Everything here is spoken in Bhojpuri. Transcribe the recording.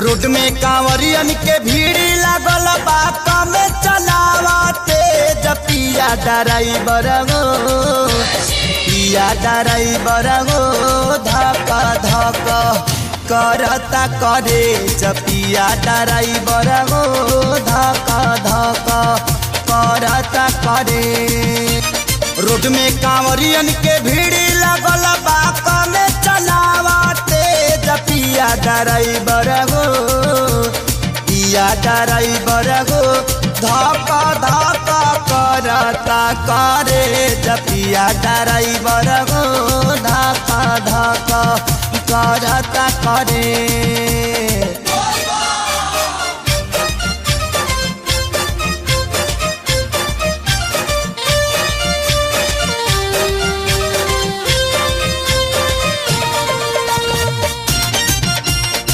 रोड में कांवरियन के भीड़ लागल बात में चलावते पिया ड्राइवर गो पिया ड्राइवर गो धक धक करता करे पिया ड्राइवर गो धक धक करता करे। रोड में कांवरियन के भीड़ लागल बात में चलावते पिया ड्राइवर गो पिया ड्राइवर गो धक धक करता करे पिया ड्राइवर गो धक धक करता करे।